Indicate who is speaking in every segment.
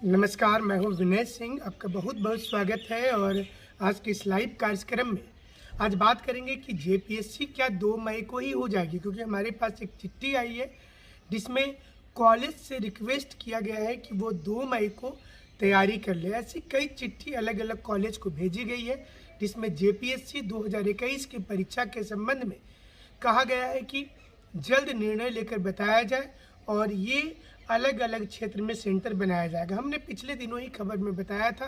Speaker 1: नमस्कार, मैं हूं विनय सिंह। आपका बहुत बहुत स्वागत है। और आज के इस लाइव कार्यक्रम में आज बात करेंगे कि जेपीएससी क्या 2 मई को ही हो जाएगी, क्योंकि हमारे पास एक चिट्ठी आई है जिसमें कॉलेज से रिक्वेस्ट किया गया है कि वो 2 मई को तैयारी कर ले। ऐसी कई चिट्ठी अलग अलग कॉलेज को भेजी गई है जिसमें जेपीएससी 2021 की परीक्षा के संबंध में कहा गया है कि जल्द निर्णय लेकर बताया जाए और ये अलग अलग क्षेत्र में सेंटर बनाया जाएगा। हमने पिछले दिनों ही खबर में बताया था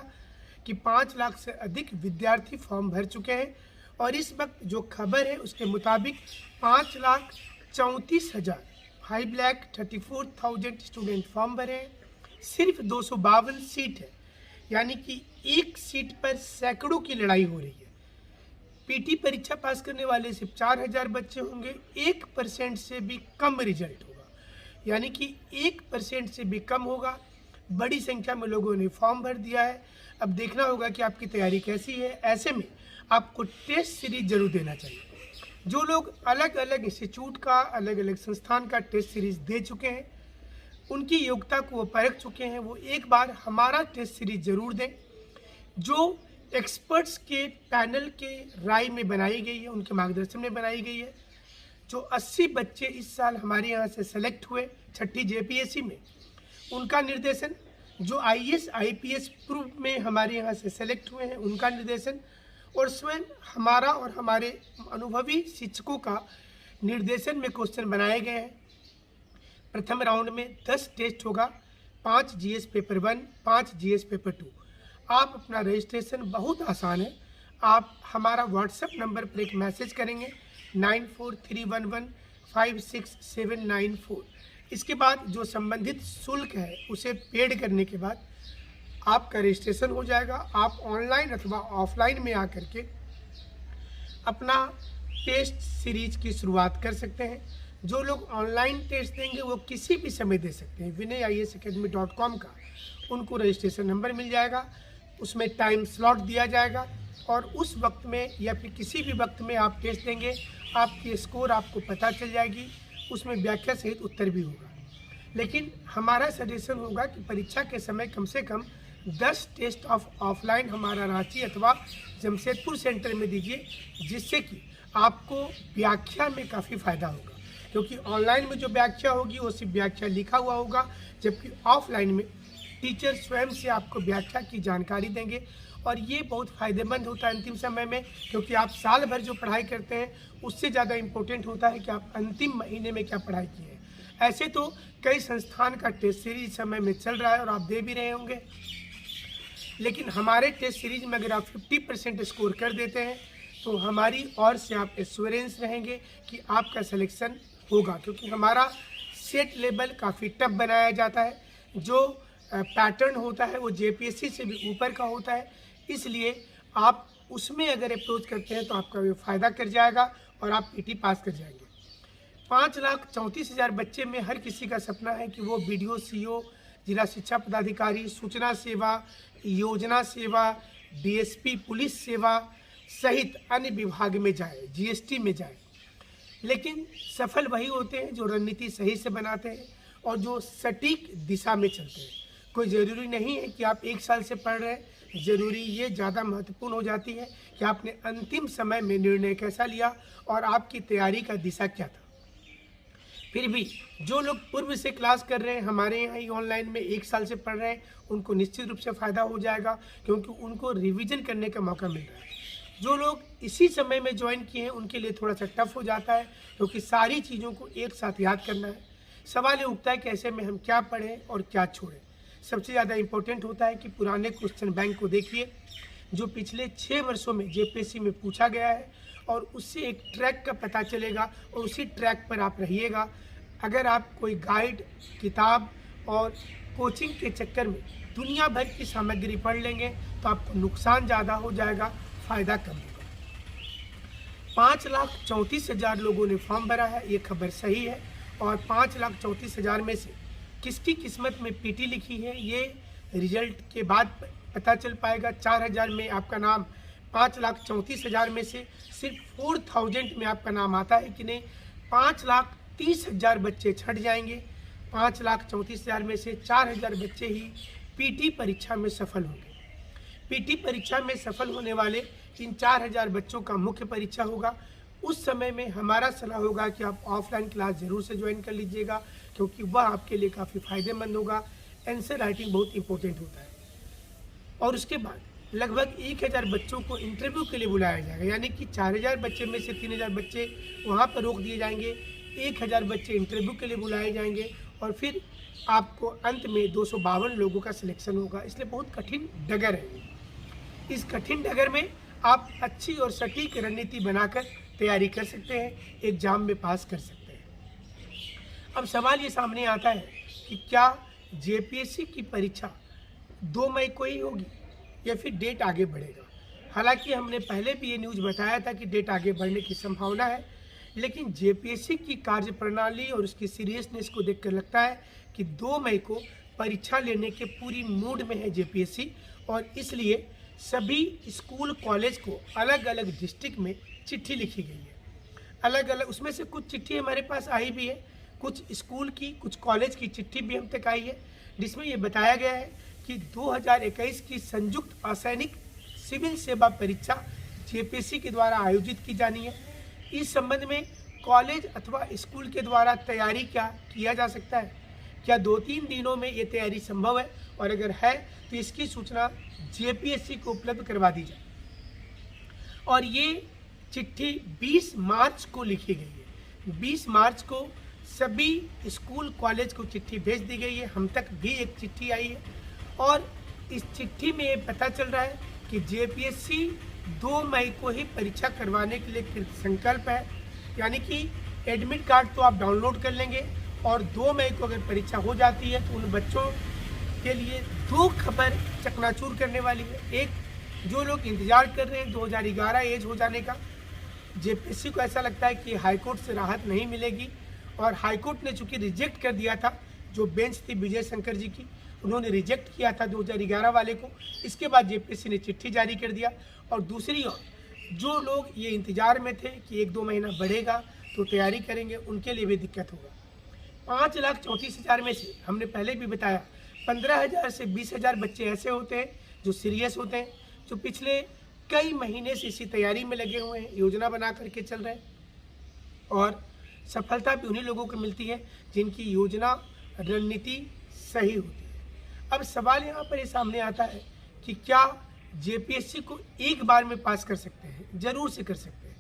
Speaker 1: कि 5 लाख से अधिक विद्यार्थी फॉर्म भर चुके हैं और इस वक्त जो खबर है उसके मुताबिक 5,34,000 स्टूडेंट फॉर्म भरे हैं। सिर्फ 252 सीट है, यानी कि एक सीट पर सैकड़ों की लड़ाई हो रही है। पीटी परीक्षा पास करने वाले सिर्फ 4,000 बच्चे होंगे। 1% से भी कम रिजल्ट होगा, यानी कि 1% से भी कम होगा। बड़ी संख्या में लोगों ने फॉर्म भर दिया है। अब देखना होगा कि आपकी तैयारी कैसी है। ऐसे में आपको टेस्ट सीरीज जरूर देना चाहिए। जो लोग अलग अलग इंस्टीट्यूट का, अलग अलग संस्थान का टेस्ट सीरीज दे चुके हैं, उनकी योग्यता को वो परख चुके हैं, वो एक बार हमारा टेस्ट सीरीज जरूर दें जो एक्सपर्ट्स के पैनल के राय में बनाई गई है, उनके मार्गदर्शन में बनाई गई है। जो 80 बच्चे इस साल हमारे यहाँ से सेलेक्ट हुए छठी जेपीएससी में, उनका निर्देशन, जो आईएएस आईपीएस पूर्व में हमारे यहाँ से सेलेक्ट हुए हैं, उनका निर्देशन, और स्वयं हमारा और हमारे अनुभवी शिक्षकों का निर्देशन में क्वेश्चन बनाए गए हैं। प्रथम राउंड में 10 टेस्ट होगा, 5 जीएस पेपर 1, 5 जीएस पेपर 2। आप अपना रजिस्ट्रेशन बहुत आसान है, आप हमारा व्हाट्सएप नंबर पर एक मैसेज करेंगे 9431156794। इसके बाद जो संबंधित शुल्क है उसे पेड करने के बाद आपका रजिस्ट्रेशन हो जाएगा। आप ऑनलाइन अथवा ऑफलाइन में आकर के अपना टेस्ट सीरीज की शुरुआत कर सकते हैं। जो लोग ऑनलाइन टेस्ट देंगे वो किसी भी समय दे सकते हैं। vinayisacademy.com का उनको रजिस्ट्रेशन नंबर मिल जाएगा, उसमें टाइम स्लॉट दिया जाएगा और उस वक्त में या फिर किसी भी वक्त में आप टेस्ट देंगे, आपकी स्कोर आपको पता चल जाएगी, उसमें व्याख्या सहित उत्तर भी होगा। लेकिन हमारा सजेशन होगा कि परीक्षा के समय कम से कम 10 टेस्ट ऑफलाइन हमारा रांची अथवा जमशेदपुर सेंटर में दीजिए, जिससे कि आपको व्याख्या में काफ़ी फ़ायदा होगा। क्योंकि ऑनलाइन में जो व्याख्या होगी वो सिर्फ व्याख्या लिखा हुआ होगा, जबकि ऑफलाइन में टीचर स्वयं से आपको व्याख्या की जानकारी देंगे और ये बहुत फ़ायदेमंद होता है अंतिम समय में, क्योंकि आप साल भर जो पढ़ाई करते हैं उससे ज़्यादा इम्पोर्टेंट होता है कि आप अंतिम महीने में क्या पढ़ाई की है। ऐसे तो कई संस्थान का टेस्ट सीरीज समय में चल रहा है और आप दे भी रहे होंगे, लेकिन हमारे टेस्ट सीरीज में अगर आप 50% स्कोर कर देते हैं तो हमारी ओर से आप एश्योरेंस रहेंगे कि आपका सिलेक्शन होगा। क्योंकि हमारा सेट लेवल काफ़ी टफ बनाया जाता है, जो पैटर्न होता है वो जेपीएससी से भी ऊपर का होता है, इसलिए आप उसमें अगर अप्रोच करते हैं तो आपका वो फ़ायदा कर जाएगा और आप पीटी पास कर जाएंगे। 5,34,000 बच्चे में हर किसी का सपना है कि वो बीडीओ, सीओ, जिला शिक्षा पदाधिकारी, सूचना सेवा, योजना सेवा, डीएसपी, पुलिस सेवा सहित अन्य विभाग में जाए, जीएसटी में जाए। लेकिन सफल वही होते हैं जो रणनीति सही से बनाते हैं और जो सटीक दिशा में चलते हैं। कोई ज़रूरी नहीं है कि आप 1 साल से पढ़ रहे हैं, ज़रूरी ये ज़्यादा महत्वपूर्ण हो जाती है कि आपने अंतिम समय में निर्णय कैसा लिया और आपकी तैयारी का दिशा क्या था। फिर भी जो लोग पूर्व से क्लास कर रहे हैं, हमारे यहाँ ही ऑनलाइन में 1 साल से पढ़ रहे हैं, उनको निश्चित रूप से फ़ायदा हो जाएगा, क्योंकि उनको रिवीजन करने का मौका मिल रहा है। जो लोग इसी समय में ज्वाइन किए हैं उनके लिए थोड़ा सा टफ हो जाता है, क्योंकि सारी चीज़ों को एक साथ याद करना है। सवाल ये उठता है कि ऐसे में हम क्या पढ़ें और क्या छोड़ें। सबसे ज़्यादा इम्पोर्टेंट होता है कि पुराने क्वेश्चन बैंक को देखिए जो पिछले 6 वर्षों में जेपीएससी में पूछा गया है, और उससे एक ट्रैक का पता चलेगा और उसी ट्रैक पर आप रहिएगा। अगर आप कोई गाइड, किताब और कोचिंग के चक्कर में दुनिया भर की सामग्री पढ़ लेंगे तो आपको नुकसान ज़्यादा हो जाएगा, फ़ायदा कम होगा। 5,34,000 लोगों ने फॉर्म भरा है, ये खबर सही है। और 5,34,000 में से किसकी किस्मत में पीटी लिखी है ये रिजल्ट के बाद पता चल पाएगा। 4,000 में आपका नाम, 5,34,000 में से सिर्फ 4,000 में आपका नाम आता है कि नहीं। 5,30,000 बच्चे छट जाएंगे। 5,34,000 में से 4,000 बच्चे ही पीटी परीक्षा में सफल होंगे। पीटी परीक्षा में सफल होने वाले इन 4000 बच्चों का मुख्य परीक्षा होगा। उस समय में हमारा सलाह होगा कि आप ऑफलाइन क्लास ज़रूर से ज्वाइन कर लीजिएगा, क्योंकि वह आपके लिए काफ़ी फ़ायदेमंद होगा। आंसर राइटिंग बहुत इंपॉर्टेंट होता है। और उसके बाद लगभग 1000 बच्चों को इंटरव्यू के लिए बुलाया जाएगा, यानी कि 4000 बच्चे में से 3000 बच्चे वहाँ पर रोक दिए जाएंगे, 1000 बच्चे इंटरव्यू के लिए बुलाए जाएंगे और फिर आपको अंत में 252 लोगों का सिलेक्शन होगा। इसलिए बहुत कठिन डगर है। इस कठिन डगर में आप अच्छी और सटीक रणनीति बनाकर तैयारी कर सकते हैं, एग्जाम में पास कर सकते हैं। अब सवाल ये सामने आता है कि क्या जेपीएससी की परीक्षा 2 मई को ही होगी या फिर डेट आगे बढ़ेगा। हालांकि हमने पहले भी ये न्यूज़ बताया था कि डेट आगे बढ़ने की संभावना है, लेकिन जेपीएससी की कार्यप्रणाली और उसकी सीरियसनेस को देखकर लगता है कि 2 मई को परीक्षा लेने के पूरी मूड में है जेपीएससी। और इसलिए सभी स्कूल कॉलेज को अलग अलग डिस्ट्रिक्ट में चिट्ठी लिखी गई है। अलग अलग उसमें से कुछ चिट्ठी हमारे पास आई भी है, कुछ स्कूल की, कुछ कॉलेज की चिट्ठी भी हम तक आई है, जिसमें ये बताया गया है कि 2021 की संयुक्त असैनिक सिविल सेवा परीक्षा जेपीएससी के द्वारा आयोजित की जानी है। इस संबंध में कॉलेज अथवा स्कूल के द्वारा तैयारी क्या किया जा सकता है, क्या 2-3 दिनों में ये तैयारी संभव है, और अगर है तो इसकी सूचना जेपीएससी को उपलब्ध करवा दी जाए। और ये चिट्ठी 20 मार्च को लिखी गई है। 20 मार्च को सभी स्कूल कॉलेज को चिट्ठी भेज दी गई है। हम तक भी एक चिट्ठी आई है और इस चिट्ठी में ये पता चल रहा है कि जेपीएससी 2 मई को ही परीक्षा करवाने के लिए कृत संकल्प है। यानी कि एडमिट कार्ड तो आप डाउनलोड कर लेंगे और 2 मई को अगर परीक्षा हो जाती है तो उन बच्चों के लिए 2 खबर चकनाचूर करने वाली है। एक, जो लोग इंतजार कर रहे हैं 2011 एज हो जाने का, जेपीएससी को ऐसा लगता है कि हाईकोर्ट से राहत नहीं मिलेगी और हाईकोर्ट ने चूंकि रिजेक्ट कर दिया था, जो बेंच थी विजय शंकर जी की, उन्होंने रिजेक्ट किया था 2011 वाले को। इसके बाद जेपीएससी ने चिट्ठी जारी कर दिया। और दूसरी ओर जो लोग ये इंतजार में थे कि 1-2 महीना बढ़ेगा तो तैयारी करेंगे, उनके लिए भी दिक्कत होगा। 5,34,000 में से हमने पहले भी बताया 15,000 से 20,000 बच्चे ऐसे होते हैं जो सीरियस होते हैं, जो पिछले कई महीने से इसी तैयारी में लगे हुए हैं, योजना बना करके चल रहे हैं। और सफलता भी उन्हीं लोगों को मिलती है जिनकी योजना रणनीति सही होती है। अब सवाल यहाँ पर ये सामने आता है कि क्या जेपीएससी को एक बार में पास कर सकते हैं? जरूर से कर सकते हैं।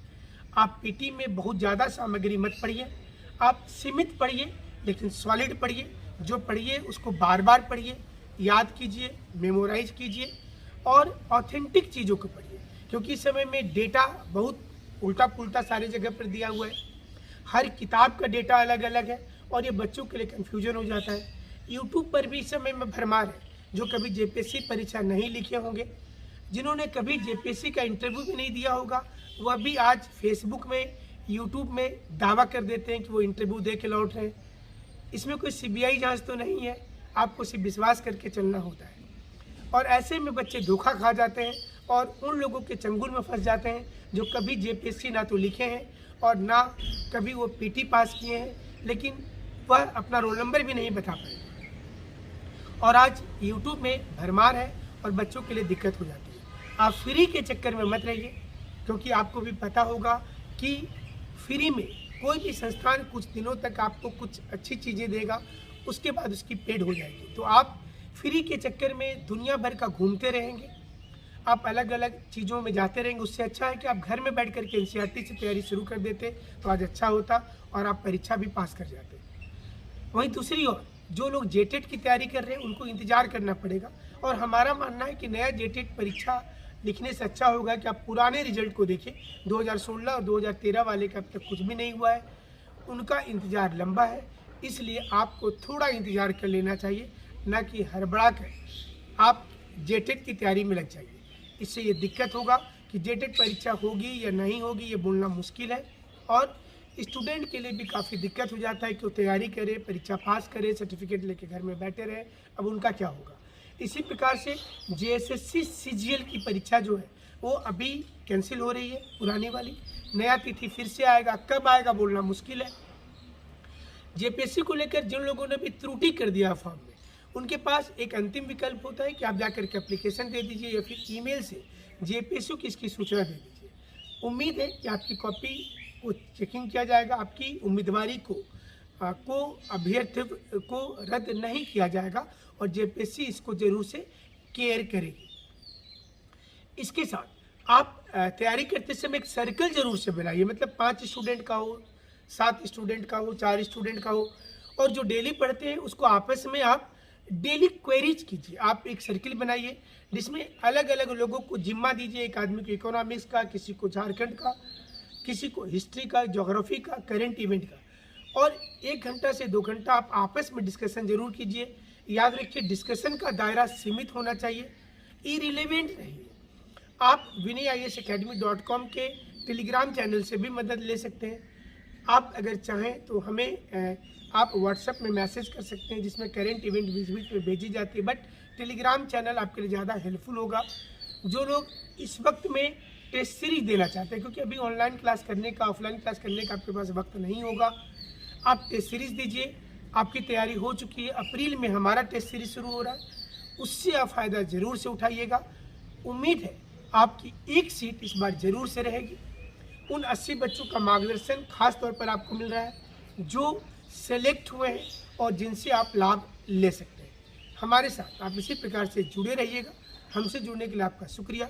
Speaker 1: आप पीटी में बहुत ज़्यादा सामग्री मत पढ़िए, आप सीमित पढ़िए लेकिन सॉलिड पढ़िए। जो पढ़िए उसको बार बार पढ़िए, याद कीजिए, मेमोराइज कीजिए और ऑथेंटिक चीज़ों को पढ़िए, क्योंकि इस समय में डेटा बहुत उल्टा पुल्टा सारी जगह पर दिया हुआ है। हर किताब का डेटा अलग अलग है और ये बच्चों के लिए कन्फ्यूजन हो जाता है। यूट्यूब पर भी इस समय में भरमार है। जो कभी जेपीएससी परीक्षा नहीं लिखे होंगे, जिन्होंने कभी जेपीएससी का इंटरव्यू भी नहीं दिया होगा, वह भी आज फेसबुक में, यूट्यूब में दावा कर देते हैं कि वो इंटरव्यू दे के लौट रहे हैं। इसमें कोई सीबीआई जांच तो नहीं है, आपको सिर्फ विश्वास करके चलना होता है। और ऐसे में बच्चे धोखा खा जाते हैं और उन लोगों के चंगुल में फंस जाते हैं जो कभी जेपीएससी ना तो लिखे हैं और ना कभी वो पीटी पास किए हैं, लेकिन वह अपना रोल नंबर भी नहीं बता पाए। और आज यूट्यूब में भरमार है और बच्चों के लिए दिक्कत हो जाती है। आप फ्री के चक्कर में मत रहिए, क्योंकि आपको भी पता होगा कि फ्री में कोई भी संस्थान कुछ दिनों तक आपको कुछ अच्छी चीज़ें देगा, उसके बाद उसकी पेड हो जाएगी। तो आप फ्री के चक्कर में दुनिया भर का घूमते रहेंगे, आप अलग अलग चीज़ों में जाते रहेंगे। उससे अच्छा है कि आप घर में बैठ करके एनसीईआरटी से तैयारी शुरू कर देते तो आज अच्छा होता और आप परीक्षा भी पास कर जाते। वहीं दूसरी ओर जो लोग जेटेट की तैयारी कर रहे हैं उनको इंतजार करना पड़ेगा। और हमारा मानना है कि नया जेटेट परीक्षा लिखने से अच्छा होगा कि आप पुराने रिजल्ट को देखें। 2016 और 2013 वाले का अब तक कुछ भी नहीं हुआ है, उनका इंतज़ार लंबा है। इसलिए आपको थोड़ा इंतज़ार कर लेना चाहिए, ना कि हड़बड़ा कर आप जेटेट की तैयारी में लग जाइए। इससे ये दिक्कत होगा कि जेटेट परीक्षा होगी या नहीं होगी ये बोलना मुश्किल है, और स्टूडेंट के लिए भी काफ़ी दिक्कत हो जाता है कि वो तैयारी करे, परीक्षा पास करे, सर्टिफिकेट लेके घर में बैठे रहे। अब उनका क्या होगा? इसी प्रकार से जेएसएससी सीजीएल की परीक्षा जो है वो अभी कैंसिल हो रही है, पुरानी वाली। नया तिथि फिर से आएगा, कब आएगा बोलना मुश्किल है। जेपीएससी को लेकर जिन लोगों ने भी त्रुटि कर दिया फॉर्म में, उनके पास एक अंतिम विकल्प होता है कि आप जाकर के एप्लीकेशन दे दीजिए या फिर ईमेल से जेपीएसयू की इसकी सूचना दे दीजिए। उम्मीद है कि आपकी कॉपी को चेकिंग किया जाएगा, आपकी उम्मीदवारी को अभ्यर्थित्व को रद्द नहीं किया जाएगा और जेपीएससी इसको जरूर से केयर करेगी। इसके साथ आप तैयारी करते समय एक सर्कल जरूर से बनाइए, मतलब 5 स्टूडेंट का हो, 7 स्टूडेंट का हो, 4 स्टूडेंट का हो, और जो डेली पढ़ते हैं उसको आपस में आप डेली क्वेरीज कीजिए। आप एक सर्किल बनाइए जिसमें अलग अलग लोगों को जिम्मा दीजिए, एक आदमी को इकोनॉमिक्स का, किसी को झारखंड का, किसी को हिस्ट्री का, ज्योग्राफी का, करंट इवेंट का, और 1 घंटा से 2 घंटा आप आपस में डिस्कशन जरूर कीजिए। याद रखिए डिस्कशन का दायरा सीमित होना चाहिए, इरिलेवेंट रहिए। आप vinayisacademy.com के टेलीग्राम चैनल से भी मदद ले सकते हैं। आप अगर चाहें तो हमें आप व्हाट्सएप में मैसेज कर सकते हैं जिसमें करंट इवेंट बीच बीच में भेजी जाती है, बट टेलीग्राम चैनल आपके लिए ज़्यादा हेल्पफुल होगा। जो लोग इस वक्त में टेस्ट सीरीज देना चाहते हैं, क्योंकि अभी ऑनलाइन क्लास करने का, ऑफलाइन क्लास करने का आपके पास वक्त नहीं होगा, आप टेस्ट सीरीज दीजिए। आपकी तैयारी हो चुकी है, अप्रैल में हमारा टेस्ट सीरीज शुरू हो रहा है, उससे आप फ़ायदा ज़रूर से उठाइएगा। उम्मीद है आपकी एक सीट इस बार ज़रूर से रहेगी। उन 80 बच्चों का मार्गदर्शन खास तौर पर आपको मिल रहा है जो सेलेक्ट हुए हैं और जिनसे आप लाभ ले सकते हैं। हमारे साथ आप इसी प्रकार से जुड़े रहिएगा। हमसे जुड़ने के लिए आपका शुक्रिया।